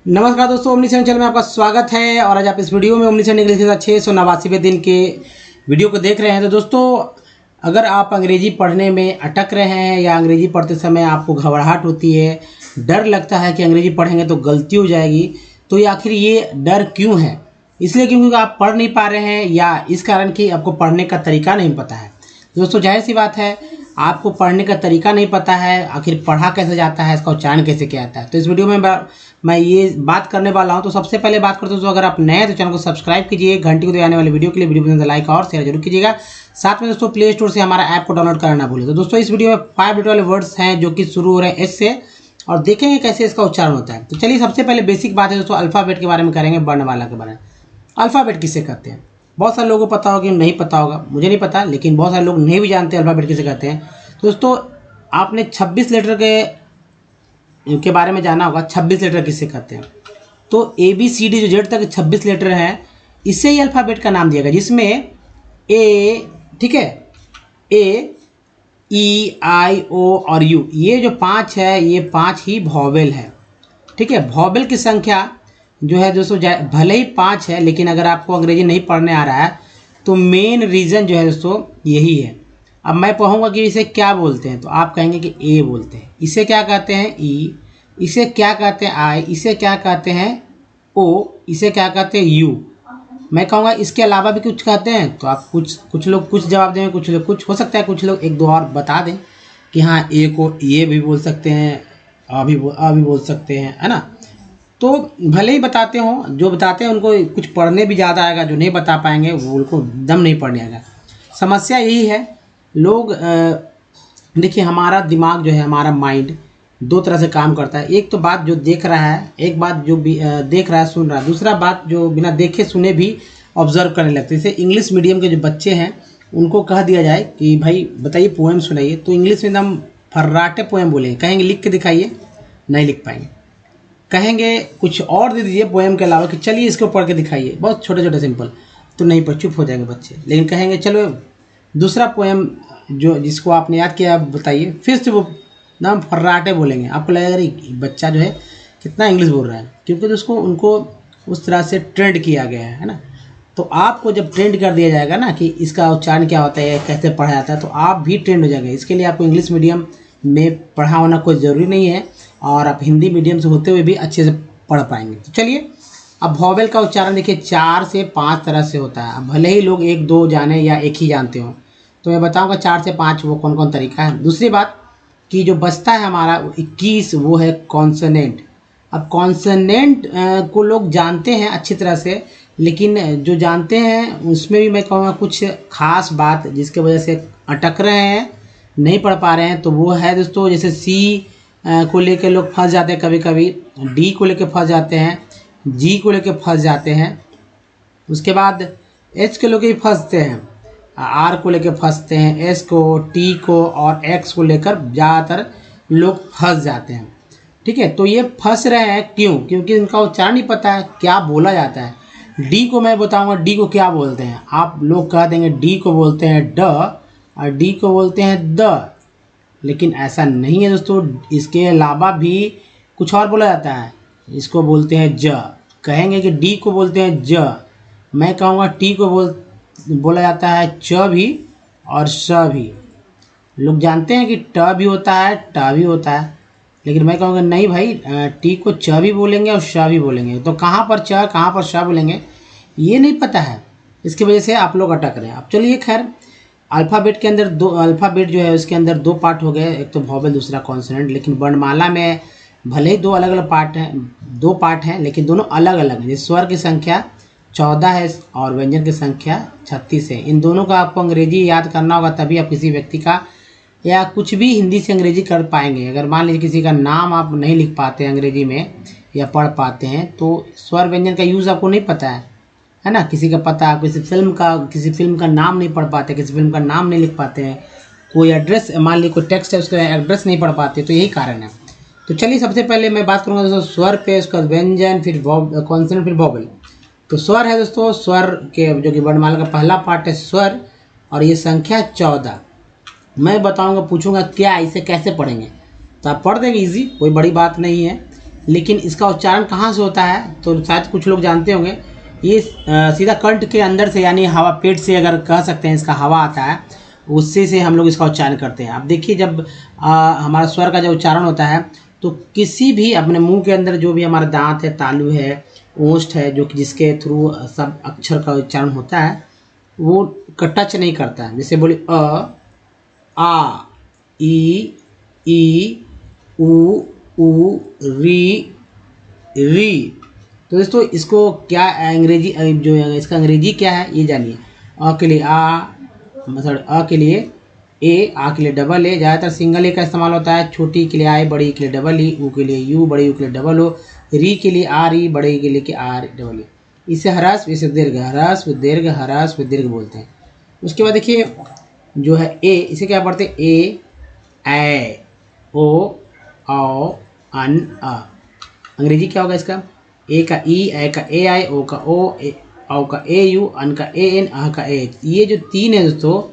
नमस्कार दोस्तों, ओमनीसेवन चैनल में आपका स्वागत है। और आज आप इस वीडियो में ओमनीसेवन इंग्लिश के 689वें दिन के वीडियो को देख रहे हैं। तो दोस्तों, अगर आप अंग्रेजी पढ़ने में अटक रहे हैं या अंग्रेजी पढ़ते समय आपको घबराहट होती है, डर लगता है कि अंग्रेजी पढ़ेंगे तो गलती हो जाएगी, तो ये आखिर ये डर क्यों है? इसलिए क्योंकि आप पढ़ नहीं पा रहे हैं या इस कारण कि आपको पढ़ने का तरीका नहीं पता है। दोस्तों, जाहिर सी बात है, आपको पढ़ने का तरीका नहीं पता है, आखिर पढ़ा कैसे जाता है, इसका उच्चारण कैसे किया जाता है। तो इस वीडियो में मैं ये बात करने वाला हूं। तो सबसे पहले बात करते हैं, तो अगर आप नए हैं तो चैनल को सब्सक्राइब कीजिए, घंटी को दे आने वाले वीडियो के लिए वीडियो पसंद लाइक और शेयर जरूर कीजिएगा। साथ में दोस्तों, प्ले स्टोर से हमारा ऐप को डाउनलोड करना ना भूलें। तो दोस्तों, इस वीडियो में 5 लेटर वाले वर्ड्स हैं जो कि शुरू हो रहे हैं एस से, और देखेंगे कैसे इसका उच्चारण होता है। तो चलिए, सबसे पहले बेसिक बात है दोस्तों, अल्फ़ाबेट के बारे में करेंगे, वर्णमाला के बारे में। अल्फ़ाबेट किसे कहते हैं? बहुत सारे लोगों को पता होगा कि नहीं पता होगा, मुझे नहीं पता, लेकिन बहुत सारे लोग नहीं भी जानते अल्फ़ाबेट किसे कहते हैं। तो दोस्तों, आपने 26 लेटर के बारे में जाना होगा। 26 लेटर किसे कहते हैं? तो ABCD जो जेड तक 26 लेटर हैं, इसे ही अल्फ़ाबेट का नाम दिया गया, जिसमें ए, ठीक है, A, E, I, O और U, ये जो 5 है, ये 5 ही वॉवेल है। ठीक है, वॉवेल की संख्या जो है दोस्तों, भले ही 5 है, लेकिन अगर आपको अंग्रेजी नहीं पढ़ने आ रहा है तो मेन रीज़न जो है दोस्तों यही है। अब मैं कहूँगा कि इसे क्या बोलते हैं, तो आप कहेंगे कि ए बोलते हैं। इसे क्या कहते हैं? ई। इसे क्या कहते हैं? आई। इसे क्या कहते हैं? ओ। इसे क्या कहते हैं? यू। मैं कहूँगा इसके अलावा भी कुछ कहते हैं, तो आप कुछ लोग कुछ जवाब देंगे, कुछ लोग कुछ, हो सकता है कुछ लोग एक दो और बता दें कि हाँ, ए को ये भी बोल सकते हैं, आ भी बोल सकते हैं, है ना। तो भले ही बताते हों, जो बताते हैं उनको कुछ पढ़ने भी ज़्यादा आएगा, जो नहीं बता पाएंगे वो उनको दम नहीं पढ़ने आएगा। समस्या यही है, लोग देखिए, हमारा दिमाग जो है, हमारा माइंड 2 तरह से काम करता है। एक तो बात जो देख रहा है, एक बात जो देख रहा है, सुन रहा है, दूसरा बात जो बिना देखे सुने भी ऑब्जर्व करने लगते हैं। जैसे इंग्लिश मीडियम के जो बच्चे हैं, उनको कह दिया जाए कि भाई बताइए पोएम सुनाइए, तो इंग्लिश में एकदम फर्राटे पोएम बोलेंगे। कहेंगे लिख के दिखाइए, नहीं लिख पाएंगे। कहेंगे कुछ और दे दीजिए पोएम के अलावा कि चलिए इसको पढ़ के दिखाइए, बहुत छोटे छोटे सिंपल, तो नहीं पर चुप हो जाएंगे बच्चे। लेकिन कहेंगे चलो दूसरा पोएम जो जिसको आपने याद किया बताइए, फिर से वो नाम फर्राटे बोलेंगे। आपको लगेगा अरे बच्चा जो है कितना इंग्लिश बोल रहा है, क्योंकि उसको उनको उस तरह से ट्रेंड किया गया है ना। तो आपको जब ट्रेंड कर दिया जाएगा ना कि इसका उच्चारण क्या होता है, कैसे पढ़ा जाता है, तो आप भी ट्रेंड हो जाएंगे। इसके लिए आपको इंग्लिश मीडियम में पढ़ा होना कोई ज़रूरी नहीं है, और आप हिंदी मीडियम से होते हुए भी अच्छे से पढ़ पाएंगे। तो चलिए, अब वॉवेल का उच्चारण देखिए 4 से 5 तरह से होता है। अब भले ही लोग 1-2 जाने या एक ही जानते हो, तो मैं बताऊंगा 4 से 5 वो कौन कौन तरीका है। दूसरी बात कि जो बचता है हमारा 21, वो है कॉन्सोनेंट। अब कॉन्सोनेंट को लोग जानते हैं अच्छी तरह से, लेकिन जो जानते हैं उसमें भी मैं कहूँगा कुछ खास बात जिसके वजह से अटक रहे हैं, नहीं पढ़ पा रहे हैं। तो वो है दोस्तों, जैसे सी को लेकर लोग फंस जाते हैं कभी कभी, डी को लेकर फंस जाते हैं, जी को लेकर फंस जाते हैं, उसके बाद एच के लोग भी फंसते हैं, आर को लेकर फंसते हैं, एस को, टी को और एक्स को लेकर ज़्यादातर लोग फंस जाते हैं। ठीक है, तो ये फंस रहे हैं क्यों? क्योंकि इनका उच्चारण नहीं पता है, क्या बोला जाता है। डी को मैं बताऊंगा, डी को क्या बोलते हैं। आप लोग कह देंगे डी को बोलते हैं ड और डी को बोलते हैं द, लेकिन ऐसा नहीं है दोस्तों। इसके अलावा भी कुछ और बोला जाता है, इसको बोलते हैं ज। कहेंगे कि डी को बोलते हैं ज, मैं कहूँगा टी को बोला जाता है च भी और श भी। लोग जानते हैं कि ट भी होता है, ट भी होता है, लेकिन मैं कहूँगा नहीं भाई, टी को च भी बोलेंगे और श भी बोलेंगे। तो कहाँ पर च, कहाँ पर श बोलेंगे, ये नहीं पता है, इसकी वजह से आप लोग अटक रहे हैं। अब चलिए, खैर, अल्फ़ाबेट के अंदर अल्फ़ाबेट जो है उसके अंदर 2 पार्ट हो गए, एक तो वॉवेल, दूसरा कॉन्सोनेंट। लेकिन वर्णमाला में भले ही 2 अलग अलग पार्ट हैं, 2 पार्ट हैं, लेकिन दोनों अलग अलग हैं। जैसे स्वर की संख्या 14 है और व्यंजन की संख्या 36 है। इन दोनों का आपको अंग्रेजी याद करना होगा, तभी आप किसी व्यक्ति का या कुछ भी हिंदी से अंग्रेजी कर पाएंगे। अगर मान लीजिए किसी का नाम आप नहीं लिख पाते अंग्रेजी में या पढ़ पाते हैं, तो स्वर व्यंजन का यूज़ आपको नहीं पता है ना। किसी का पता, किसी फिल्म का नाम नहीं पढ़ पाते, किसी फिल्म का नाम नहीं लिख पाते हैं, कोई एड्रेस, मान लीजिए कोई टेक्स्ट है उसका एड्रेस नहीं पढ़ पाते, तो यही कारण है। तो चलिए, सबसे पहले मैं बात करूँगा दोस्तों स्वर पे, उसका व्यंजन, फिर कॉन्सोनेंट, फिर वॉवेल। तो स्वर है दोस्तों, स्वर के जो कि वर्णमाला का पहला पार्ट है स्वर, और ये संख्या 14। मैं बताऊँगा, पूछूंगा क्या, इसे कैसे पढ़ेंगे, तो आप पढ़ देंगे, ईजी, कोई बड़ी बात नहीं है। लेकिन इसका उच्चारण कहाँ से होता है तो शायद कुछ लोग जानते होंगे। ये सीधा कंठ के अंदर से, यानी हवा, पेट से अगर कह सकते हैं, इसका हवा आता है, उससे से हम लोग इसका उच्चारण करते हैं। अब देखिए, जब हमारा स्वर का जो उच्चारण होता है तो किसी भी अपने मुंह के अंदर जो भी हमारा दांत है, तालु है, ओष्ठ है, जो कि जिसके थ्रू सब अक्षर का उच्चारण होता है, वो टच नहीं करता है। जैसे बोले आ, ई, उ, री, तो दोस्तों इसको क्या अंग्रेजी, जो इसका अंग्रेजी क्या है ये जानिए। अ के लिए आ, मतलब अ के लिए ए, आ के लिए डबल ए, ज़्यादातर सिंगल ए का इस्तेमाल होता है। छोटी के लिए आई, बड़ी के लिए डबल ई, ऊ के लिए यू, बड़ी यू के लिए डबल ओ, री के लिए आर ई, बड़े के लिए आर डबल ई। इसे ह्रस्व, इसे दीर्घ, ह्रस्व दीर्घ, ह्रस्व दीर्घ बोलते हैं। उसके बाद देखिए जो है ए, इसे क्या पढ़ते हैं, ए, ओ, औ, अन, अ। अंग्रेजी क्या होगा इसका, ए का ई, ए का ए आई, ओ का ओ, औ का ए यू, अन का ए एन, अ का ए। ये जो तीन है दोस्तों,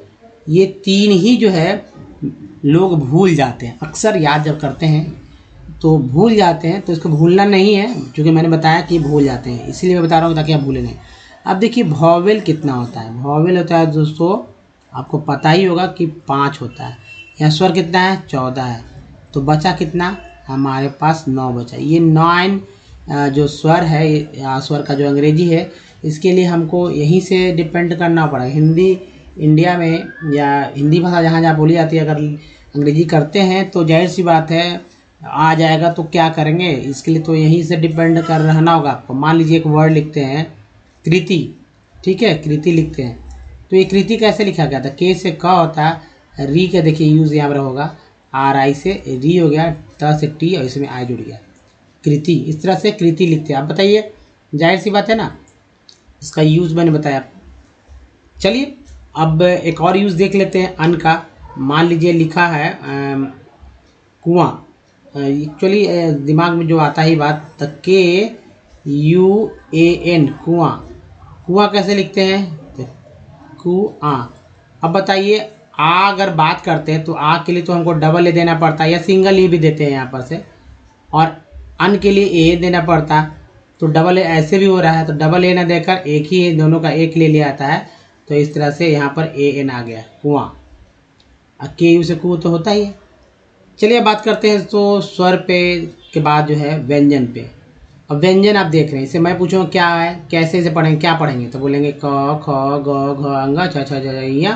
ये तीन ही जो है लोग भूल जाते हैं, अक्सर याद जब करते हैं तो भूल जाते हैं। तो इसको भूलना नहीं है, क्योंकि मैंने बताया कि भूल जाते हैं, इसीलिए मैं बता रहा हूँ ताकि आप भूलें नहीं। अब देखिए वॉवेल कितना होता है। वॉवेल होता है दोस्तों, आपको पता ही होगा कि 5 होता है। यहाँ स्वर कितना है, 14 है। तो बचा कितना, हमारे पास 9 बचा। ये 9 जो स्वर है, स्वर का जो अंग्रेजी है, इसके लिए हमको यहीं से डिपेंड करना पड़ेगा। हिंदी इंडिया में या हिंदी भाषा जहाँ जहाँ बोली जाती है, अगर अंग्रेजी करते हैं तो जाहिर सी बात है आ जाएगा, तो क्या करेंगे, इसके लिए तो यहीं से डिपेंड कर रहना होगा आपको। मान लीजिए एक वर्ड लिखते हैं कृति, ठीक है, कृति लिखते हैं, तो ये कृति कैसे लिखा गया था, के से क होता है, री का देखिए यूज यहाँ पर होगा, आर आई से री हो गया, त से टी और इसमें आई जुड़ गया, कृति। इस तरह से कृति लिखते हैं। आप बताइए, जाहिर सी बात है ना, इसका यूज मैंने बताया। चलिए अब एक और यूज देख लेते हैं अन का। मान लीजिए लिखा है कुआं। एक्चुअली दिमाग में जो आता ही बात, तो के यू ए एन, कुआं। कुआं कैसे लिखते हैं, तो कुआं। अब बताइए, आ अगर बात करते हैं तो आ के लिए तो हमको डबल ए देना पड़ता है, या सिंगल ए भी देते हैं यहाँ पर से, और अन के लिए ए देना पड़ता, तो डबल ए ऐसे भी हो रहा है, तो डबल ए ना देकर एक ही दोनों का एक ले लिया आता है। तो इस तरह से यहाँ पर ए एन आ गया, कुआं। के यू से कु तो होता ही है। चलिए बात करते हैं तो स्वर पे के बाद जो है व्यंजन पे। अब व्यंजन आप देख रहे हैं, इसे मैं पूछूंगा क्या है, कैसे इसे पढ़ेंगे, क्या पढ़ेंगे, तो बोलेंगे क ख ग घ अंग छ छ ज ञ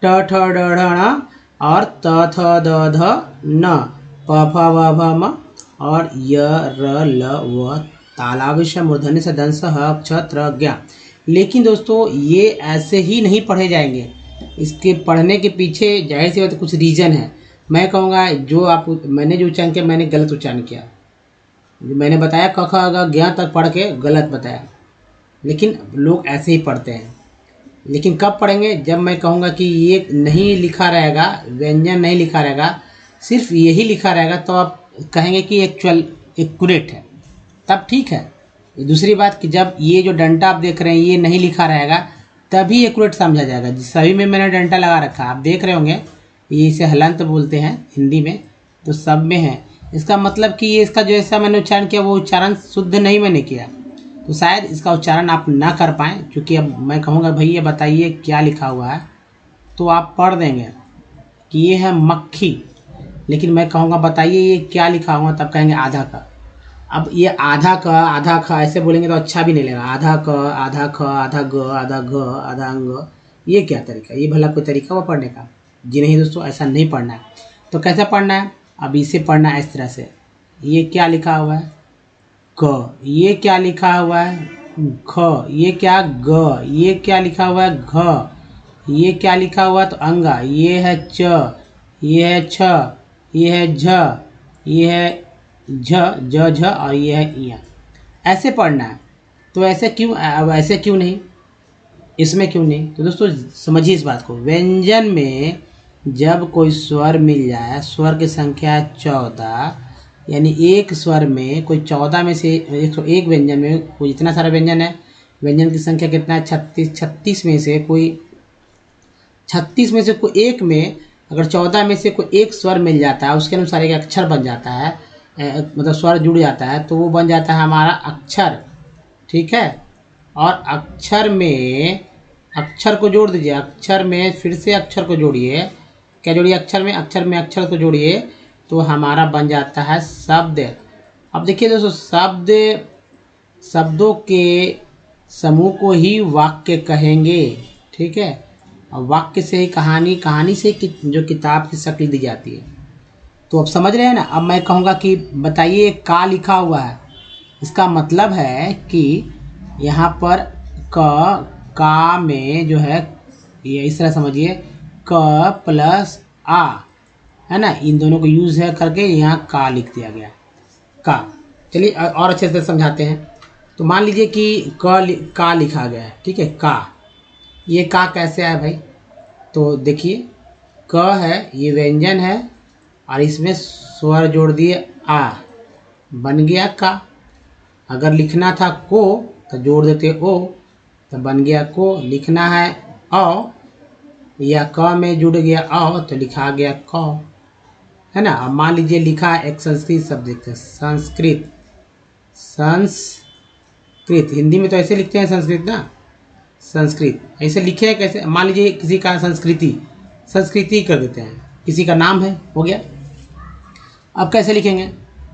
ट ठ ड ढ ण और त थ द ध न प फ व भ म और य र ल व तालाविश मूर्धन्य से दंस ह क्ष त्र ज्ञ। लेकिन दोस्तों ये ऐसे ही नहीं पढ़े जाएंगे, इसके पढ़ने के पीछे जाहिर सी बात कुछ रीज़न है। मैं कहूँगा जो आप, मैंने जो उच्चारण किया मैंने गलत उच्चारण किया, मैंने बताया क ख ग ज्ञ तक पढ़ के गलत बताया, लेकिन लोग ऐसे ही पढ़ते हैं। लेकिन कब पढ़ेंगे, जब मैं कहूँगा कि ये नहीं लिखा रहेगा, व्यंजन नहीं लिखा रहेगा, सिर्फ यही लिखा रहेगा, तो आप कहेंगे कि एक्यूरेट है, तब ठीक है। दूसरी बात कि जब ये जो डंटा आप देख रहे हैं ये नहीं लिखा रहेगा, तभी एक्यूरेट समझा जाएगा। सभी में मैंने डंटा लगा रखा, आप देख रहे होंगे, ये इसे हलंत बोलते हैं हिंदी में, तो सब में है। इसका मतलब कि ये इसका जैसा मैंने उच्चारण किया वो उच्चारण शुद्ध नहीं मैंने किया, तो शायद इसका उच्चारण आप ना कर पाएँ। क्योंकि अब मैं कहूँगा भाई ये बताइए क्या लिखा हुआ है, तो आप पढ़ देंगे कि ये है मक्खी, लेकिन मैं कहूँगा बताइए ये क्या लिखा हुआ, तब कहेंगे आधा का। अब ये आधा क आधा ख ऐसे बोलेंगे तो अच्छा भी नहीं लगेगा। आधा क आधा ख आधा ग आधा घ आधा अंग, ये क्या तरीका, ये भला कोई तरीका हुआ पढ़ने का? जी नहीं दोस्तों, ऐसा नहीं पढ़ना है। तो कैसे पढ़ना है, अब इसे पढ़ना है इस तरह से। ये क्या लिखा हुआ है, क, ये क्या लिखा हुआ है, ख, ये क्या ग, ये क्या लिखा हुआ है, घ, ये क्या लिखा हुआ है, तो अंगा, ये है च, ये है छ, ये है झ, ये है झ ज झ और ये है इया। ऐसे पढ़ना है। तो ऐसे क्यों, अब ऐसे क्यों नहीं, इसमें क्यों नहीं? तो दोस्तों समझिए इस बात को, व्यंजन में जब कोई स्वर मिल जाए, स्वर की संख्या 14, यानी एक स्वर में कोई 14 में से 101 व्यंजन में कोई इतना सारा व्यंजन है, व्यंजन की संख्या कितना है 36, 36 में से कोई 36 में से कोई एक में अगर 14 में से कोई एक स्वर मिल जाता है, उसके अनुसार एक अक्षर बन जाता है, मतलब स्वर जुड़ जाता है तो वो बन जाता है हमारा अक्षर। ठीक है, और अक्षर में अक्षर को जोड़ दीजिए, अक्षर में फिर से अक्षर को जोड़िए, क्या जोड़िए अक्षर में अक्षर को जोड़िए तो हमारा बन जाता है शब्द। अब देखिए दोस्तों, शब्दों के समूह को ही वाक्य कहेंगे। ठीक है, और वाक्य से ही कहानी से जो किताब की शक्ल दी जाती है। तो अब समझ रहे हैं ना। अब मैं कहूँगा कि बताइए का लिखा हुआ है, इसका मतलब है कि यहाँ पर का में जो है ये इस तरह समझिए, क प्लस आ है ना, इन दोनों को यूज़ है करके यहाँ का लिख दिया गया का। चलिए और अच्छे से समझाते हैं। तो मान लीजिए कि का लिखा गया है। ठीक है, का, ये का कैसे आया भाई? तो देखिए क है, ये व्यंजन है और इसमें स्वर जोड़ दिए आ, बन गया का। अगर लिखना था को तो जोड़ देते ओ तो बन गया को। लिखना है औ या क में जुड़ गया औ तो लिखा गया क, है ना। अब मान लीजिए लिखा है एक संस्कृत शब्द, देखते हैं संस्कृत, हिंदी में तो ऐसे लिखते हैं संस्कृत ना, संस्कृत ऐसे लिखे हैं कैसे? मान लीजिए किसी का संस्कृति कर देते हैं, किसी का नाम है, हो गया। अब कैसे लिखेंगे?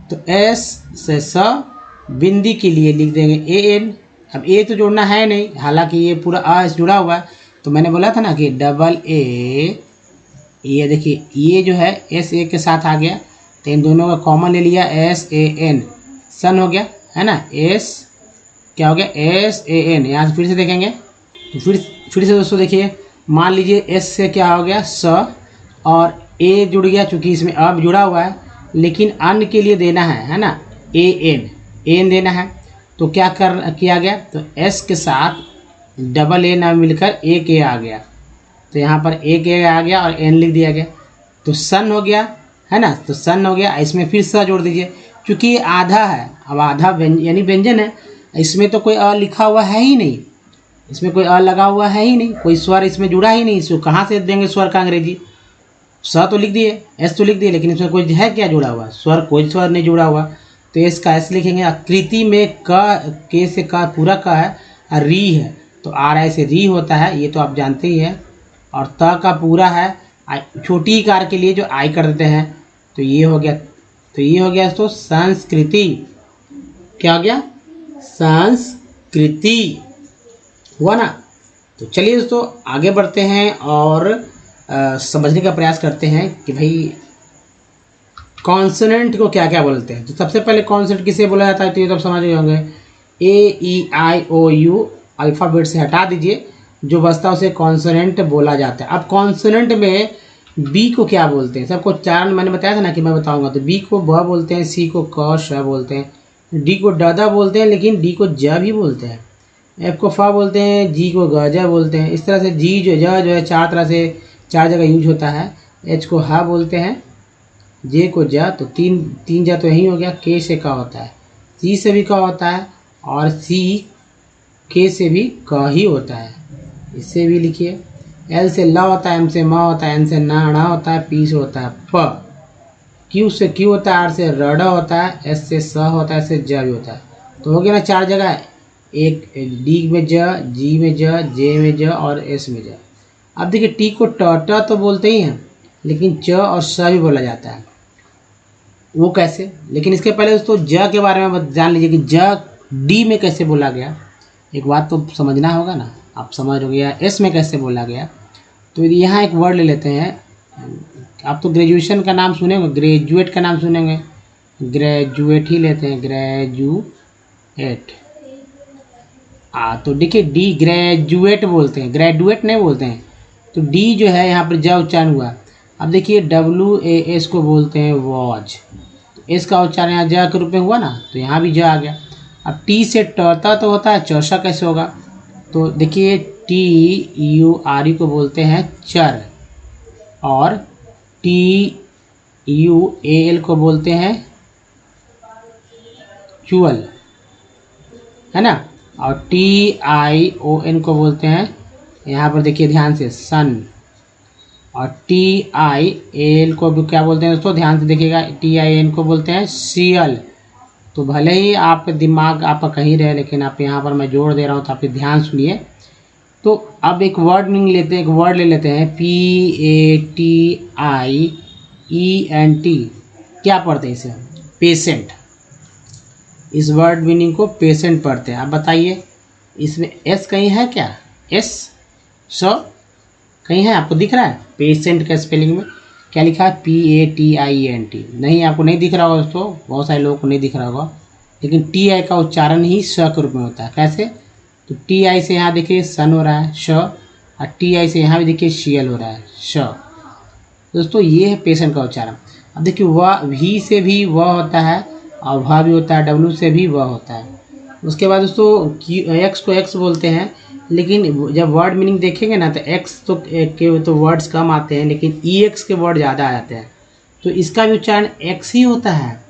तो एस से स, बिंदी के लिए लिख देंगे ए एन। अब ए तो जोड़ना है नहीं, हालांकि ये पूरा आ जुड़ा हुआ है। तो मैंने बोला था ना कि डबल ए, ये देखिए ये जो है एस ए के साथ आ गया तो इन दोनों का कॉमन ले लिया, एस ए एन, सन हो गया, है ना। एस क्या हो गया? S A N. यहाँ से फिर से देखेंगे तो फिर से दोस्तों देखिए, मान लीजिए एस से क्या हो गया स, और ए जुड़ गया, चूंकि इसमें अब जुड़ा हुआ है, लेकिन अन के लिए देना है ना, ए एन देना है। तो क्या किया गया? तो एस के साथ डबल ए ना मिलकर एक ए आ गया, तो यहाँ पर एक ए आ गया और एन लिख दिया गया, तो सन हो गया, है ना। तो सन हो गया, इसमें फिर स जोड़ दीजिए, क्योंकि ये आधा है। अब आधा यानी व्यंजन है, इसमें तो कोई अ लिखा हुआ है ही नहीं, इसमें कोई अ लगा हुआ है ही नहीं, कोई स्वर इसमें जुड़ा ही नहीं। इसको कहाँ से देंगे स्वर का अंग्रेजी? स तो लिख दिए, एस तो लिख दिए, लेकिन इसमें कोई है क्या जुड़ा हुआ? स्वर, कोई स्वर नहीं जुड़ा हुआ। तो इसका एस लिखेंगे। आकृति में के से का पूरा का है और री है, तो आर ऐसे री होता है, ये तो आप जानते ही हैं। और त का पूरा है, छोटी कार के लिए जो आई कर देते हैं, तो ये हो गया। तो ये हो गया दोस्तों संस्कृति। क्या हो गया? संस्कृति हुआ ना। तो चलिए दोस्तों आगे बढ़ते हैं और समझने का प्रयास करते हैं कि भाई कॉन्सोनेंट को क्या क्या बोलते हैं। तो सबसे पहले कॉन्सोनेंट किसे बोला जाता है, तो ये तो समझ गए होंगे, ए ई आई ओ यू अल्फ़ाबेट से हटा दीजिए, जो बचता है उसे कॉन्सोनेंट बोला जाता है। अब कॉन्सोनेंट में बी को क्या बोलते हैं? सबको चार मैंने बताया था ना कि मैं बताऊंगा। तो बी को ब बोलते हैं, सी को क श बोलते हैं, डी को ड बोलते हैं, लेकिन डी को ज भी बोलते हैं, एफ को फ बोलते हैं, जी को ग ज बोलते हैं। इस तरह से जी जो है चार तरह से चार जगह यूज होता है। एच को ह बोलते हैं, जे को ज, तो तीन ज तो यही हो गया। के से का होता है, सी से भी का होता है, और सी के से भी क ही होता है, इससे भी लिखिए। एल से ल होता है, एम से म होता है, एन से न होता है, पी से होता है प, क्यू से क्यू होता है, आर से रड होता है, एस से स होता है, एस से ज भी होता है। तो हो गया ना चार जगह, एक डी में ज, जी में ज, जे में ज और एस में ज। अब देखिए टी को ट तो बोलते ही हैं, लेकिन च और स भी बोला जाता है। वो कैसे? लेकिन इसके पहले दोस्तों ज के बारे में जान लीजिए कि ज डी में कैसे बोला गया। एक बात तो समझना होगा ना, आप समझ हो गया एस में कैसे बोला गया। तो यहाँ एक वर्ड ले लेते हैं। आप तो ग्रेजुएशन का नाम सुने होंगे, ग्रेजुएट का नाम सुने होंगे, ग्रेजुएट ही लेते हैं, ग्रेजुएट। तो देखिए डी ग्रेजुएट बोलते हैं, ग्रेजुएट नहीं बोलते हैं। तो डी जो है यहाँ पर ज उच्चारण हुआ। अब देखिए WAS को बोलते हैं वॉज, एस का उच्चारण यहाँ ज के रूप में हुआ ना, तो यहाँ भी ज आ गया। अब टी से टता तो होता है, चौसा कैसे होगा? तो देखिए TURE को बोलते हैं चर, और TUAL को बोलते हैं चुअल, है ना। और TION को बोलते हैं, यहाँ पर देखिए ध्यान से, सन। और TIAL को भी क्या बोलते हैं दोस्तों, ध्यान से देखिएगा, TIN को बोलते हैं सीएल। तो भले ही आप दिमाग आपका कहीं रहे, लेकिन आप यहाँ पर मैं जोड़ दे रहा हूँ तो आप ध्यान सुनिए। तो अब एक वर्ड मीनिंग लेते हैं, एक वर्ड ले लेते हैं, PATIENT। क्या पढ़ते हैं इसे, पेशेंट। इस वर्ड मीनिंग को पेशेंट पढ़ते हैं। आप बताइए इसमें एस कहीं है क्या, एस स कहीं है, आपको दिख रहा है? पेशेंट का स्पेलिंग में क्या लिखा है, PATIENT। नहीं, आपको नहीं दिख रहा होगा दोस्तों, बहुत सारे लोगों को नहीं दिख रहा होगा, लेकिन TI का उच्चारण ही स के रूप में होता है। कैसे? तो TI से यहाँ देखिए सन हो रहा है श, और TI से यहाँ भी देखिए CL हो रहा है श। दोस्तों ये है पेशेंट का उच्चारण। अब देखिए वह, भी से भी वह होता है, और भा भी होता है, W से भी वह होता है। उसके बाद दोस्तों एक्स को एक्स बोलते हैं, लेकिन जब वर्ड मीनिंग देखेंगे ना तो एक्स तो के तो वर्ड्स कम आते हैं, लेकिन EX के वर्ड ज़्यादा आ जाते हैं। तो इसका भी उच्चारण एक्स ही होता है।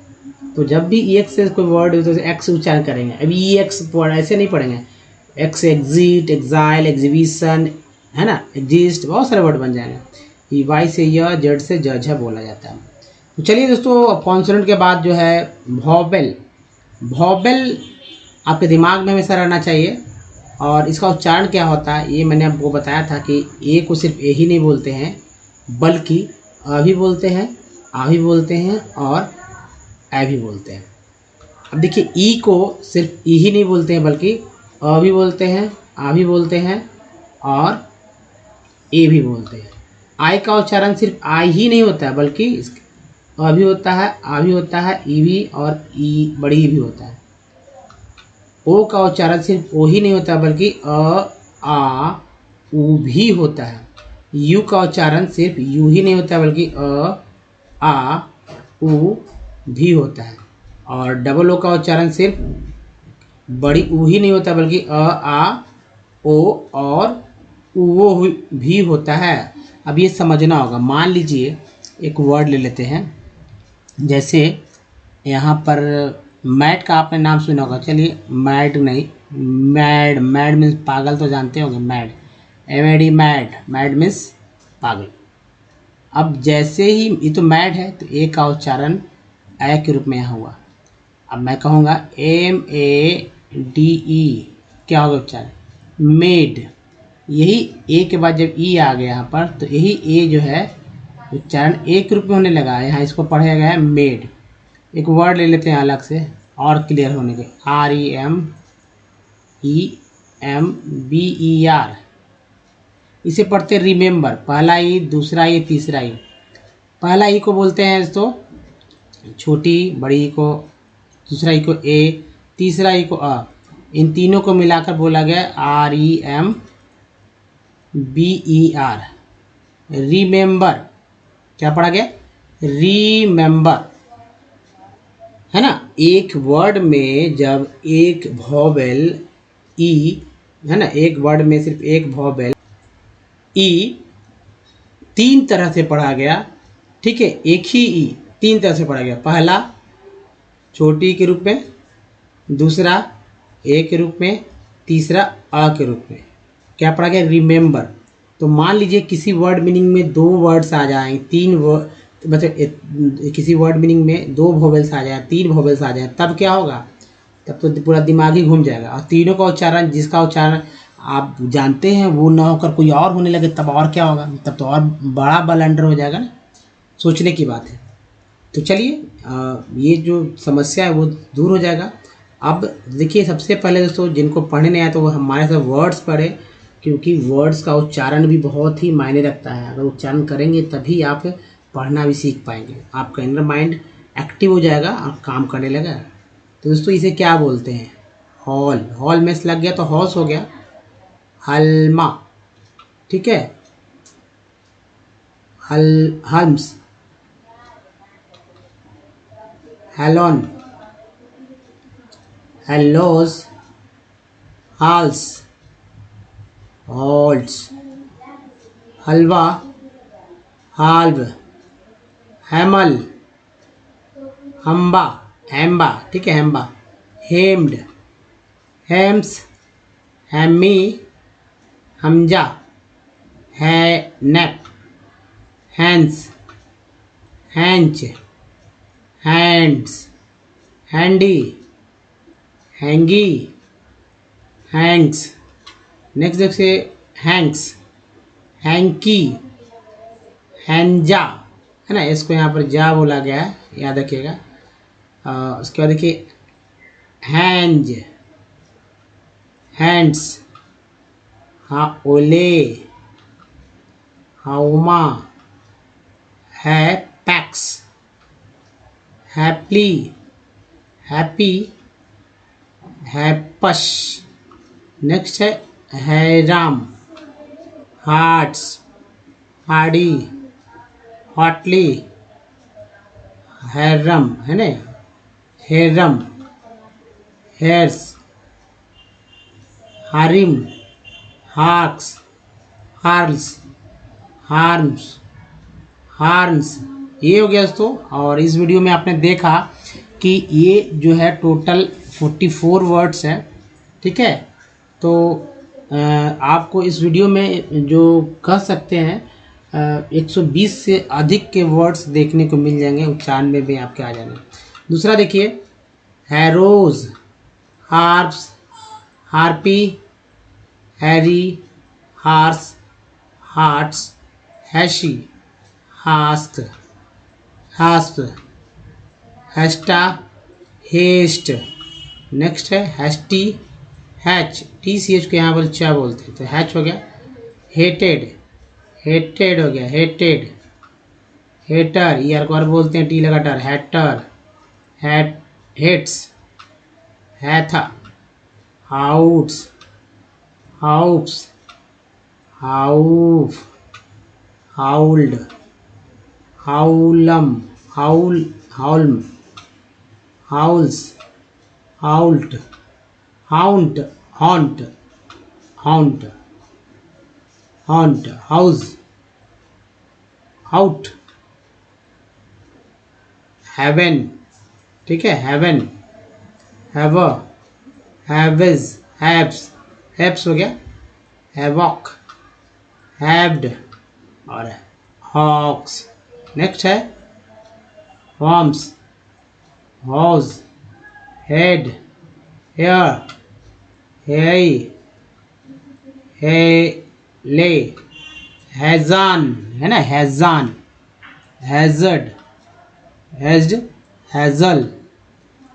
तो जब भी EX से कोई वर्ड हो तो एक्स उच्चारण करेंगे। अभी EX वर्ड ऐसे नहीं पढ़ेंगे, एक्स एग्जिट, एग्जाइल, एग्जीबिशन, है ना, एग्जिस्ट, बहुत सारे वर्ड बन जाएंगे। Y से य, जेड से जज है बोला जाता है। तो चलिए दोस्तों, कॉन्सोनेंट के बाद जो है वॉवेल। वॉवेल आपके दिमाग में हमेशा रहना चाहिए, और इसका उच्चारण क्या होता है ये मैंने आपको बताया था कि ए को सिर्फ ए ही नहीं बोलते हैं, बल्कि अ भी बोलते हैं, आ भी बोलते हैं, और ऐ भी बोलते हैं। अब देखिए ई को सिर्फ ई ही नहीं बोलते हैं, बल्कि अ भी बोलते हैं, आ भी बोलते हैं, और ए भी बोलते हैं। आई का उच्चारण सिर्फ आई ही नहीं होता है, बल्कि अ भी होता है, आ भी होता है, ई भी, और ई बड़ी भी होता है। ओ का उच्चारण सिर्फ ओ ही नहीं होता, बल्कि अ, आ, उ भी होता है। यू का उच्चारण सिर्फ यू ही नहीं होता, बल्कि अ, आ, उ भी होता है। और डबल ओ का उच्चारण सिर्फ बड़ी ऊ ही नहीं होता, बल्कि अ, आ, ओ और वो भी होता है। अब ये समझना होगा। मान लीजिए एक वर्ड ले लेते हैं, जैसे यहाँ पर मैड का आपने नाम सुना होगा। चलिए मैड नहीं, मैड, मैड मीन्स पागल, तो जानते होंगे mad, MAD, mad, mad means पागल। अब जैसे ही ये तो मैड है, तो ए का उच्चारण ए के रूप में यहाँ हुआ। अब मैं कहूँगा MADE, क्या होगा उच्चारण, मेड। यही ए के बाद जब ई आ गया यहाँ पर, तो यही ए जो है उच्चारण ए के रूप में होने लगा। यहाँ इसको पढ़ा गया है मेड। एक वर्ड ले लेते हैं अलग से और क्लियर होने के, REMEMBER। इसे पढ़ते रिमेंबर। पहला ई, दूसरा ई, तीसरा ई। पहला ई को बोलते हैं तो छोटी, बड़ी ई को, दूसरा ई को ए, तीसरा ई को अ। इन तीनों को मिलाकर बोला गया REMBER, रिमेंबर। क्या पढ़ा गया, रिमेंबर, है ना। एक वर्ड में जब एक वॉवेल ई, है ना, एक वर्ड में सिर्फ एक वॉवेल ई तीन तरह से पढ़ा गया, ठीक है, एक ही ई तीन तरह से पढ़ा गया। पहला छोटी के रूप में, दूसरा ए के रूप में, तीसरा अ के रूप में। क्या पढ़ा गया, रिमेंबर। तो मान लीजिए किसी वर्ड मीनिंग में दो वर्ड्स आ जाएं, तीन वर्ड, मतलब किसी वर्ड मीनिंग में दो वोवेल्स आ जाए, तीन वोवेल्स आ जाए, तब क्या होगा, तब तो पूरा दिमाग ही घूम जाएगा। और तीनों का उच्चारण, जिसका उच्चारण आप जानते हैं वो ना होकर कोई और होने लगे, तब और क्या होगा, तब तो और बड़ा बलंडर हो जाएगा ना। सोचने की बात है। तो चलिए ये जो समस्या है वो दूर हो जाएगा। अब देखिए सबसे पहले दोस्तों, जिनको पढ़ने नहीं आया तो वो हमारे साथ वर्ड्स पढ़े, क्योंकि वर्ड्स का उच्चारण भी बहुत ही मायने रखता है। अगर उच्चारण करेंगे तभी आप पढ़ना भी सीख पाएंगे, आपका इनर माइंड एक्टिव हो जाएगा, आप काम करने लगेगा। तो दोस्तों इसे क्या बोलते हैं, हॉल। हॉल में लग गया तो हॉस हो गया, हल्मा, ठीक है, हल्म्स, हेलोन, हेलोस, हाल्स, हॉल्ट्स, हलवा, हाल्व, हैमल, हम्बा, हेम्बा, ठीक है, हेम्बा, हेम्ड, हेम्स, हैमी, हमजा, है, नेप, हैंड्स, हैंच, हैंड्स, हैंडी, हैंगी, हैंग्स। नेक्स्ट देखिए हैंक्स, हैंकी, हैंजा, है ना, इसको यहाँ पर जा बोला गया है, याद रखिएगा। उसके बाद देखिए हैंज, हैंड्स, हाँ ओले, हाउमा, है पैक्स, हैप्ली, हैप्पी, हैपश। नेक्स्ट है हैराम, हार्ट्स, हार्डी, हॉटली, हैरम, है ना, हेरम, हेर्स, हारिम, हार्क्स, हार्ल्स, हार्म्स, हार्न्स। ये हो गया दोस्तों। और इस वीडियो में आपने देखा कि ये जो है टोटल 44 वर्ड्स है, ठीक है। तो आपको इस वीडियो में जो कह सकते हैं 120 से अधिक के वर्ड्स देखने को मिल जाएंगे, उच्चारण में भी आपके आ जाएंगे। दूसरा देखिए harrows, harps, harpy, harry, harsh, harts, hashy, hast, hasp, hasta, haste. Next है hasty, hatch, T C H को यहाँ पर चा बोलते हैं, तो हैच हो गया। हेटेड, हेटेड हो गया, हेटेड। हेटर, ईयर को और बोलते हैं टी लगातार, hatter, hat, hats, hath, houts, houps, houf, hauled, haulm, haul, haulm, hauls, hault, haunt, haunt, haunt, haunt, house, haut, haven, ठीक है, haven, haver, havis, habs, habs हो गया, हैवॉक, हैव्ड और हॉक्स। नेक्स्ट है हॉर्म्स, हॉज, हेड, हेयर, हेई, हेले, हैजान, है ना, हैजान, हैजर्ड, हैज्ड, हैजल,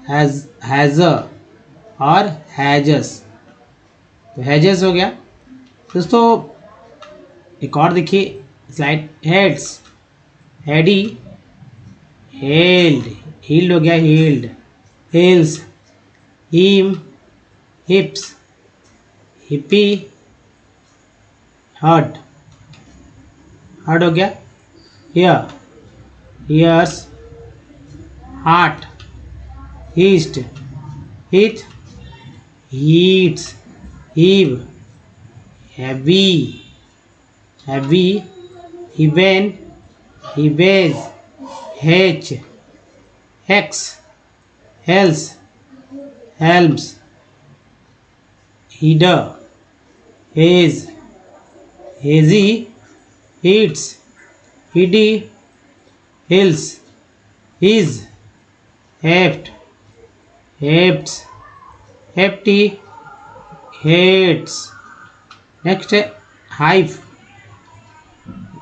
हैजर और हैजस। तो हैजस हो गया दोस्तों। एक और देखिए slide, heads, heady, held, healed हो गया, healed, hells, heem, hips, hippy, heard, heard हो गया, here, hears, heart, heist, heath, heats, heave, heavy, heavy, heaven, heaves, hetch, hecks, hells, helms, heeder, hedge, hedgy, heats, heedy, hills, his, heft, hepts, hepty, hates. Next है hife,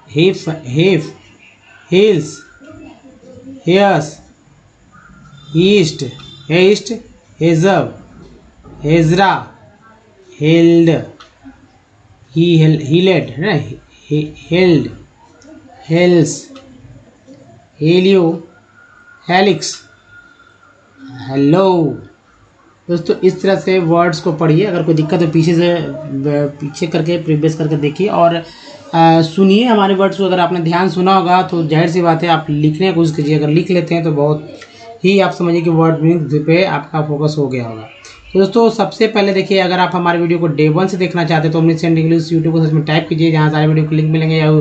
hif, hif, hills, hairs, east, haste, hejab, hegira, held, heeled, है ना, held, hells, helio, helix, hello. दोस्तों इस तरह से words को पढ़िए, अगर कोई दिक्कत है पीछे करके प्रीवियस करके देखिए और सुनिए हमारे वर्ड्स को। अगर आपने ध्यान सुना होगा तो जाहिर सी बात है आप लिखने की कोशिश कीजिए, अगर लिख लेते हैं तो बहुत ही आप समझिए कि वर्ड मीनिंग पे आपका फोकस हो गया होगा। तो दोस्तों सबसे पहले देखिए, अगर आप हमारे वीडियो को डे 1 से देखना चाहते हैं तो ओमनीसेंट इंग्लिश यूट्यूब को सर्च में टाइप कीजिए, जहाँ सारे वीडियो के लिंक मिलेंगे, या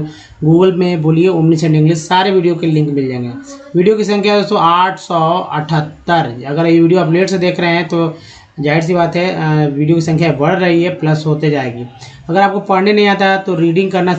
गूगल में बोलिए ओमनीसेंट इंग्लिश, सारे वीडियो के लिंक मिल जाएंगे। वीडियो की संख्या दोस्तों 878। अगर ये वीडियो आप लेट से देख रहे हैं तो जाहिर सी बात है वीडियो की संख्या बढ़ रही है, प्लस होते जाएगी। अगर आपको पढ़ने नहीं आता तो रीडिंग करना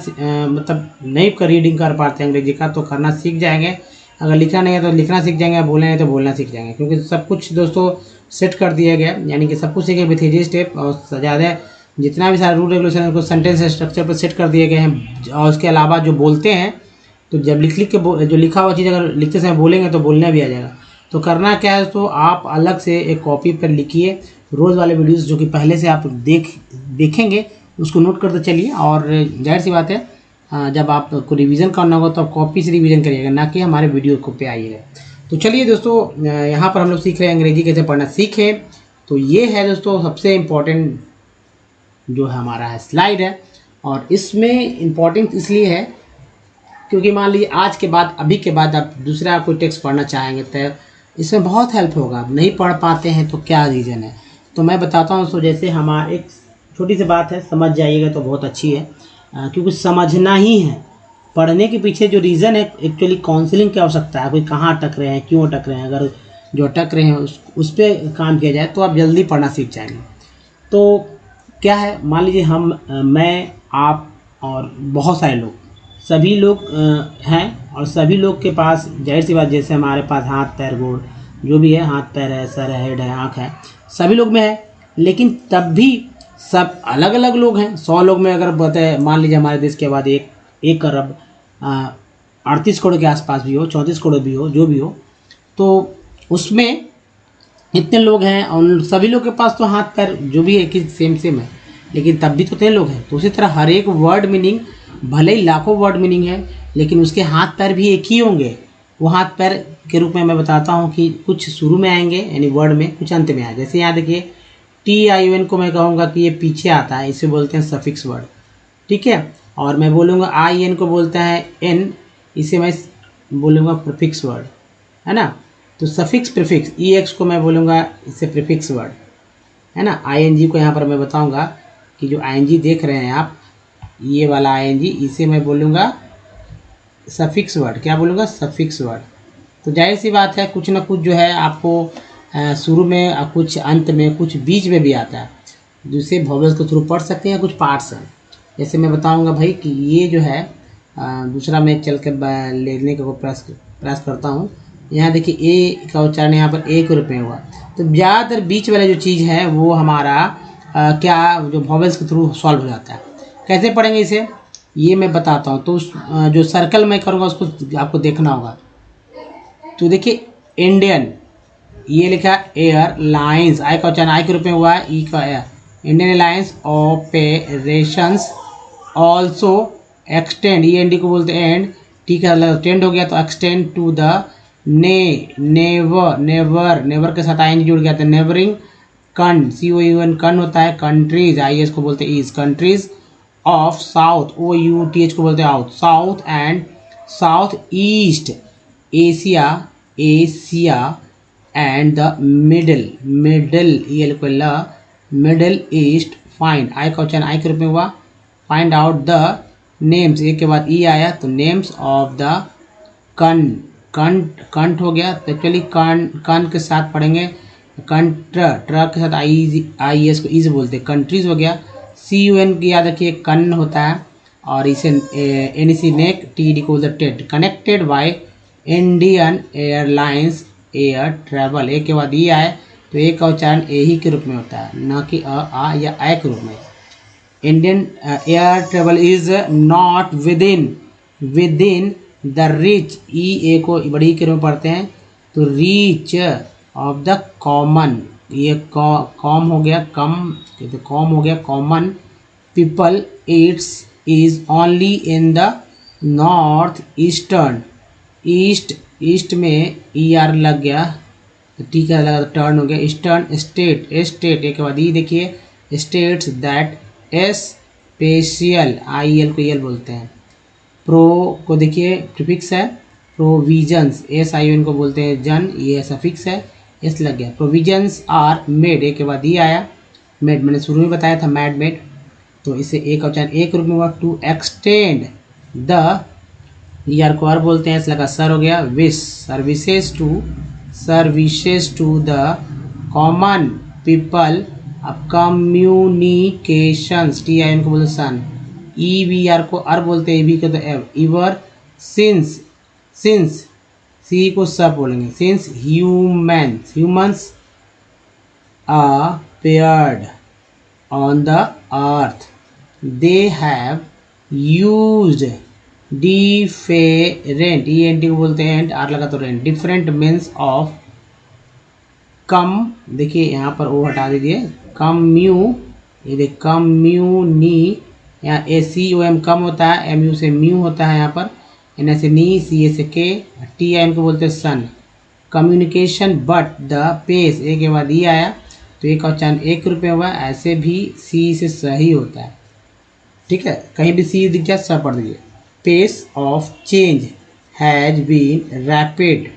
मतलब नहीं रीडिंग कर पाते अंग्रेजी का तो करना सीख जाएंगे। अगर लिखना नहीं है तो लिखना सीख जाएंगे, बोलना नहीं तो बोलना सीख जाएंगे, क्योंकि सब कुछ दोस्तों सेट कर दिया गया, यानी कि सब कुछ सीखे विथ इजी स्टेप। और ज़्यादा जितना भी सारा रूल रेगुलेशन है सेंटेंस स्ट्रक्चर पर सेट कर दिए गए हैं। और उसके अलावा जो बोलते हैं तो जब लिख के जो लिखा हुआ चीज़ अगर लिखते समय बोलेंगे तो बोलना भी आ जाएगा। तो करना क्या है दोस्तों, आप अलग से एक कॉपी पर लिखिए रोज़ वाले वीडियोस जो कि पहले से आप देखेंगे उसको नोट करते चलिए। और जाहिर सी बात है जब आपको रिवीजन करना होगा तो आप कॉपी से रिवीजन करिएगा, ना कि हमारे वीडियो को पे आइएगा। तो चलिए दोस्तों यहाँ पर हम लोग सीख रहे हैं अंग्रेजी कैसे पढ़ना सीखें। तो ये है दोस्तों सबसे इम्पोर्टेंट जो है हमारा है स्लाइड है। और इसमें इम्पोर्टेंट इसलिए है क्योंकि मान लीजिए आज के बाद अभी के बाद आप दूसरा कोई टेक्स्ट पढ़ना चाहेंगे तो इसमें बहुत हेल्प होगा। आप नहीं पढ़ पाते हैं तो क्या रीज़न है, तो मैं बताता हूँ। सो जैसे हमारा एक छोटी सी बात है, समझ जाइएगा तो बहुत अच्छी है, क्योंकि समझना ही है। पढ़ने के पीछे जो रीज़न है एक्चुअली काउंसलिंग की आवश्यकता है। कोई कहाँ अटक रहे हैं, क्यों अटक रहे हैं, अगर जो अटक रहे हैं उस पर काम किया जाए तो आप जल्दी पढ़ना सीख जाएंगे। तो क्या है, मान लीजिए मैं, आप और बहुत सारे लोग, सभी लोग हैं और सभी लोग के पास जाहिर सी बात जैसे हमारे पास हाथ पैर गोड़ जो भी है, हाथ पैर है, सर है, हेड है, आँख है, सभी लोग में है। लेकिन तब भी सब अलग अलग लोग हैं। 100 लोग में अगर बताए, मान लीजिए हमारे देश के बाद 1 अरब 38 करोड़ के आसपास भी हो, 34 करोड़ भी हो, जो भी हो, तो उसमें इतने लोग हैं और सभी लोग के पास तो हाथ पैर जो भी है कि सेम है, लेकिन तब भी तो इतने लोग हैं। तो उसी तरह हर एक वर्ड मीनिंग भले ही लाखों वर्ड मीनिंग है, लेकिन उसके हाथ पैर भी एक ही होंगे। वो हाथ पैर के रूप में मैं बताता हूँ कि कुछ शुरू में आएंगे यानी वर्ड में, कुछ अंत में आए। जैसे यहाँ देखिए TION को मैं कहूँगा कि ये पीछे आता है, इसे बोलते हैं सफिक्स वर्ड, ठीक है। और मैं बोलूँगा IN को बोलता है N, इसे मैं बोलूँगा प्रीफिक्स वर्ड, है ना। तो सफिक्स प्रीफिक्स EX को मैं बोलूँगा इसे प्रीफिक्स वर्ड, है ना। ING को यहाँ पर मैं बताऊँगा कि जो ING देख रहे हैं आप, ये वाला ING, इसे मैं बोलूँगा सफिक्स वर्ड। क्या बोलूँगा? Suffix word. तो जाहिर सी बात है कुछ ना कुछ जो है आपको शुरू में, कुछ अंत में, कुछ बीच में भी आता है, जिसे वॉवेल्स के थ्रू पढ़ सकते हैं, कुछ पार्ट्स हैं। जैसे मैं बताऊँगा भाई कि ये जो है दूसरा मैं चल कर लेने का प्रयास करता हूँ। यहाँ देखिए ए का उच्चारण यहाँ पर A के रूप में हुआ। तो ज़्यादातर बीच वाला जो चीज़ है वो हमारा क्या जो वॉवेल्स के थ्रू सॉल्व हो जाता है। कैसे पढ़ेंगे इसे, ये मैं बताता हूँ। तो जो सर्कल मैं करूँगा उसको आपको देखना होगा। तो देखिए इंडियन, ये लिखा एयरलाइंस, आई का उच्चारण आई के रूप में हुआ है, ई का air. Indian airlines operations also extend, END को बोलते हैं एंड, ठीक है, एक्सटेंड हो गया तो एक्सटेंड टू द नेवर के साथ ING जुड़ गया था, नेबरिंग COUN कन होता है, कंट्रीज IS को बोलते हैं is, countries of south OUTH को बोलते हैं outh, south and south east Asia and the middle east. Find, I का उच्चारण आई के रूप में हुआ, फाइंड आउट द नेम्स, एक के बाद ई आया तो नेम्स ऑफ द कंट हो गया। तो एक्चुअली कन के साथ पढ़ेंगे, ट्रक के साथ IES को ईज बोलते हैं, कंट्रीज हो गया। CUN की याद रखिए कन होता है, और इसे NEC नेक, TED को बोलते हैं Ted. Connected by Indian airlines air travel, एक के बाद ई आए तो एक का उच्चारण ए ही के रूप में होता है, ना कि आ या ए के रूप में। Indian air travel is not within the reach, A को बड़ी के रूप में पढ़ते हैं तो रीच ऑफ द कॉमन, ये कॉम हो गया, कॉम हो गया common people, it's is only in the north eastern, east में ER लग गया तो ठीक है, लगा तो टर्न हो गया, ईस्टर्न स्टेट, एक के बाद ई देखिए स्टेट्स दैट स्पेशियल, IEL को EL बोलते हैं। प्रो को देखिए प्रीफिक्स है, प्रोविजंस SION को बोलते हैं जन, ये सफिक्स है, एस लग गया। प्रोविजंस आर मेड, एक के बाद ई आया, मेड मैंने शुरू में बताया था मेड, तो इसे एक उच्चारण एक रूप में हुआ। टू एक्सटेंड द, ER को आर बोलते हैं, इसलिए लगा सर हो गया, wish services to the common people, अब कम्युनिकेशंस, टी आई एन को बोलते सन, ई वी आर को अर बोलते हैं, ई वी को तो एव, इवर, सिंस, सिंस सी को सब बोलेंगे, since humans appeared on the earth they have used different, E N T को बोलते हैं एंड आर लगा तो रेंट, डिफरेंट मीन्स ऑफ कम, देखिए यहाँ पर ओ हटा दीजिए, ये देख कम्यूनी, यहाँ ए सी ओ एम कम होता है, एम यू से म्यू होता है, यहाँ पर एन ए से नी, सी ए से के, टी आई एन को बोलते हैं सन, कम्युनिकेशन, बट द पेस, ए के बाद ई आया तो एक और चांद 1 रुपये हुआ, ऐसे भी सी से सही होता है, ठीक है, कहीं भी सी दिख जाए सब पढ़ दीजिए। Pace of change has been rapid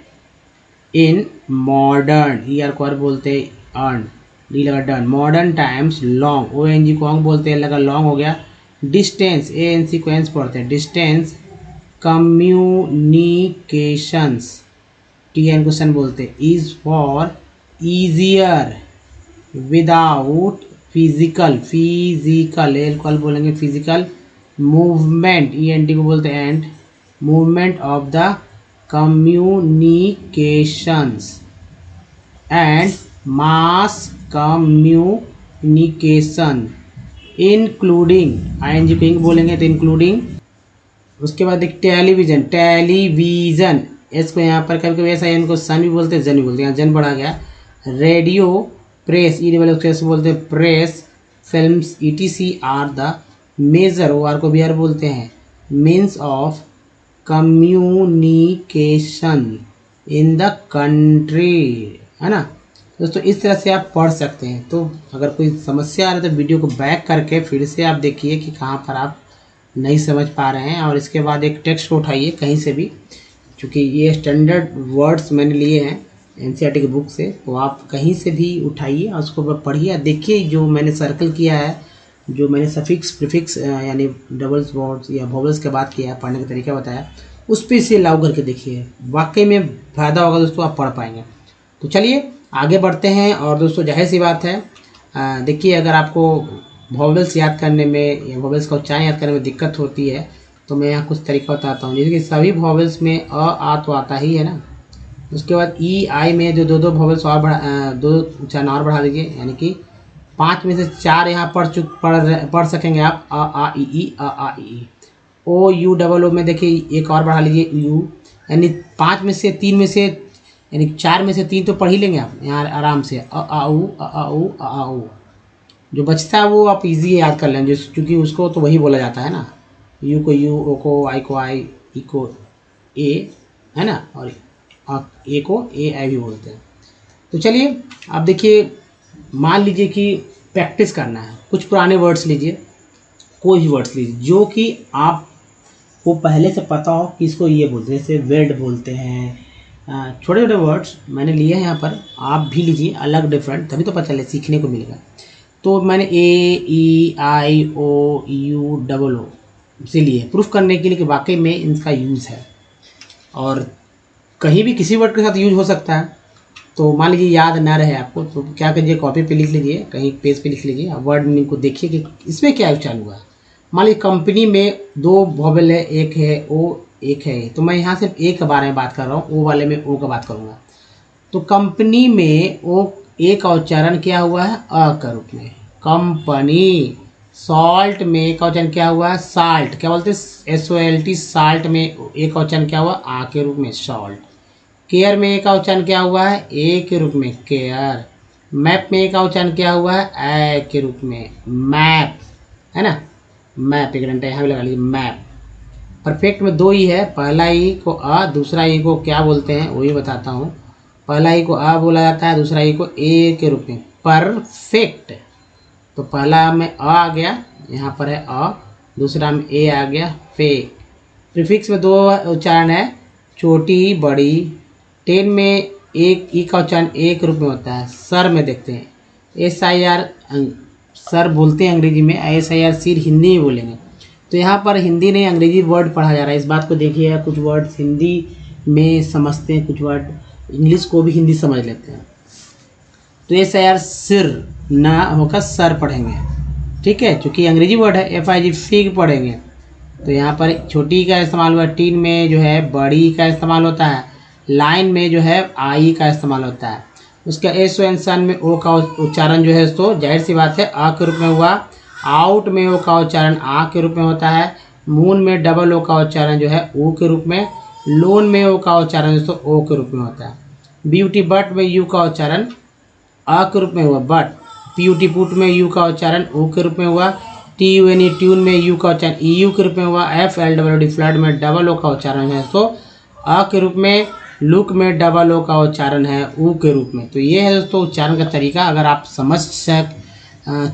in modern, E R को बोलते हैं अर्न, डी लगा done, modern times, long, O N G को बोलते हैं, लगा लॉन्ग हो गया, डिस्टेंस, ए एन सी को एंस पढ़ते हैं, distance, communications, T N question बोलते हैं, is far easier without physical, L को बोलेंगे physical, movement, E N T को बोलते हैं and, movement of the communications and mass communication including, I N G को इंक बोलेंगे तो इंक्लूडिंग, उसके बाद एक टेलीविजन, इसको यहाँ पर कभी कभी ऐसा इनको सन भी बोलते हैं, जन भी बोलते हैं, यहाँ जन बढ़ा गया, रेडियो, प्रेस, ई वाले कैसे बोलते हैं press, films, E T C R the major, O R को भी आर बोलते हैं, means of communication in the country, है ना दोस्तों। इस तरह से आप पढ़ सकते हैं। तो अगर कोई समस्या आ रही है तो वीडियो को बैक करके फिर से आप देखिए कि कहाँ पर आप नहीं समझ पा रहे हैं, और इसके बाद एक टेक्स्ट को उठाइए कहीं से भी, क्योंकि ये स्टैंडर्ड वर्ड्स मैंने लिए हैं एनसीईआरटी की बुक से, तो आप कहीं से भी उठाइए और उसको पढ़िए, देखिए जो मैंने सर्कल किया है, जो मैंने सफिक्स प्रीफिक्स यानी डबल्स वर्ड्स या वोवेल्स के बात किया है, पढ़ने का तरीका बताया, उस पर इसे लागू करके देखिए, वाकई में फ़ायदा होगा दोस्तों, आप पढ़ पाएंगे। तो चलिए आगे बढ़ते हैं। और दोस्तों जाहिर सी बात है, देखिए अगर आपको वोवेल्स याद करने में या वोवेल्स का उच्चारण याद करने में दिक्कत होती है तो मैं यहाँ कुछ तरीका बताता हूँ। जैसे कि सभी वोवेल्स में आ तो आता ही है ना, उसके बाद ई आई में जो दो वोवेल्स और दो उच्चारण और बढ़ा दीजिए, यानी कि 5 में से 4 यहाँ पढ़ सकेंगे आप, आ ई। ओ यू डबल ओ में देखिए एक और बढ़ा लीजिए यू, यानी 5 में से 3 में से, यानी 4 में से 3 तो पढ़ ही लेंगे आप यहाँ आराम से, आ ऊ। जो बचता है वो आप इजी याद कर लेंगे, क्योंकि उसको तो वही बोला जाता है ना, यू को यू, ओ को आई, ई को ए, है ना, और ए को ए आई भी बोलते हैं। तो चलिए आप देखिए, मान लीजिए कि प्रैक्टिस करना है, कुछ पुराने वर्ड्स लीजिए, कोई भी वर्ड्स लीजिए जो कि आपको पहले से पता हो कि इसको ये बोलते हैं, जैसे वेल्ड बोलते हैं, छोटे छोटे वर्ड्स मैंने लिए हैं यहाँ पर, आप भी लीजिए अलग डिफरेंट, तभी तो पता चले, सीखने को मिलेगा। तो मैंने ए ई आई ओ यू डबल ओ से लिए प्रूफ करने के लिए कि वाकई में इनका यूज़ है, और कहीं भी किसी वर्ड के साथ यूज हो सकता है। तो मान लीजिए याद ना रहे आपको तो क्या कीजिए, कॉपी पे लिख लीजिए, कहीं पेज पे लिख लीजिए, वर्ड मीनिंग को देखिए कि इसमें क्या उच्चारण हुआ है। मान लीजिए कंपनी में 2 वोवेल है, एक है ओ, एक है ए, तो मैं यहाँ सिर्फ ए के बारे में बात कर रहा हूँ, ओ वाले में ओ का बात करूँगा। तो कंपनी में ओ ए का उच्चारण क्या हुआ है, अ के रूप में, कंपनी। सॉल्ट में ए का उच्चारण क्या हुआ है, साल्ट, क्या बोलते हैं, SOLT, साल्ट में ए का उच्चारण क्या हुआ, आ के रूप में, सॉल्ट। केयर में ए का उच्चारण क्या हुआ है, ए के रूप में, केयर। मैप में ए का उच्चारण क्या हुआ है, ए के रूप में, मैप, है ना, मैप, एक घंटा यहाँ भी लगा लीजिए, मैप। परफेक्ट में 2 ही है, पहला ई को अ, दूसरा ई को क्या बोलते हैं वही बताता हूँ। पहला ई को अ बोला जाता है, दूसरा ई को ए के रूप में, परफेक्ट। तो पहला में अ आ गया, यहाँ पर है अ, दूसरा में ए आ गया, फे। प्रीफिक्स में 2 उच्चारण है, छोटी बड़ी। 10 में एक ई का उच्चारण ए के रूप में होता है। सर में देखते हैं, SIR सर बोलते हैं अंग्रेजी में, SIR सिर हिंदी में बोलेंगे। तो यहाँ पर हिंदी नहीं अंग्रेजी वर्ड पढ़ा जा रहा है, इस बात को देखिए, कुछ वर्ड हिंदी में समझते हैं, कुछ वर्ड इंग्लिश को भी हिंदी समझ लेते हैं। तो ये यार सिर ना होकर सर पढ़ेंगे, ठीक है, क्योंकि अंग्रेजी वर्ड है। FIG फिग पढ़ेंगे, तो यहाँ पर छोटी का इस्तेमाल हुआ, टीन में जो है बड़ी का इस्तेमाल होता है, लाइन में जो है आई का इस्तेमाल होता है। उसका एस एन सन में ओ का उच्चारण जो है तो जाहिर सी बात है आ के रूप में हुआ। आउट में ओ का उच्चारण आ के रूप में होता है। मून में डबल ओ का उच्चारण जो है ओ के रूप में। लोन में ओ का उच्चारण जो ओ के रूप में होता है। ब्यूटी बट में यू का उच्चारण अ के रूप में हुआ बट। PUT पुट में यू का उच्चारण ओ के रूप में हुआ। TUNE ट्यून में यू का उच्चारण EU के रूप में हुआ। FLWD फ्लड में डबल ओ का उच्चारण है तो अ के रूप में। लुक में डबल ओ का उच्चारण है ऊ के रूप में। तो ये है दोस्तों उच्चारण का तरीका। अगर आप समझ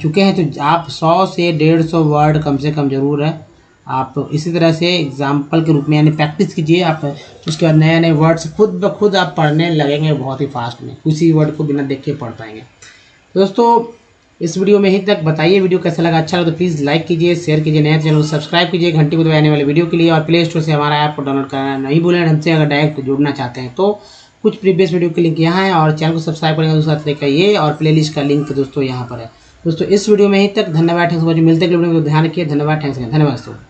चुके हैं तो आप 100 से 150 वर्ड कम से कम ज़रूर है आप इसी तरह से एग्जाम्पल के रूप में यानी प्रैक्टिस कीजिए आप। उसके बाद नए नए वर्ड्स खुद ब खुद आप पढ़ने लगेंगे बहुत ही फास्ट में, उसी वर्ड को बिना देख के पढ़ पाएंगे। दोस्तों इस वीडियो में ही तक। बताइए वीडियो कैसा लगा, अच्छा लगा तो प्लीज़ लाइक कीजिए, शेयर कीजिए, नया चैनल को सब्सक्राइब कीजिए, घंटी को दबाने वाले वीडियो के लिए। और प्ले स्टोर से हमारा ऐप को डाउनलोड करना नहीं भूलें। हमसे अगर डायरेक्ट जुड़ना चाहते हैं तो कुछ प्रीवियस वीडियो के लिंक यहाँ है और चैनल को सब्सक्राइब करने का दूसरा तरीका ये और प्लेलिस्ट का लिंक दोस्तों यहाँ पर है। दोस्तों इस वीडियो में ही तक। धन्यवाद, थैंक्स फॉर वॉचिंग। मिलते हैं अगले वीडियो में, ध्यान रखिए। धन्यवाद, थैंक्स, धन्यवाद दोस्तों।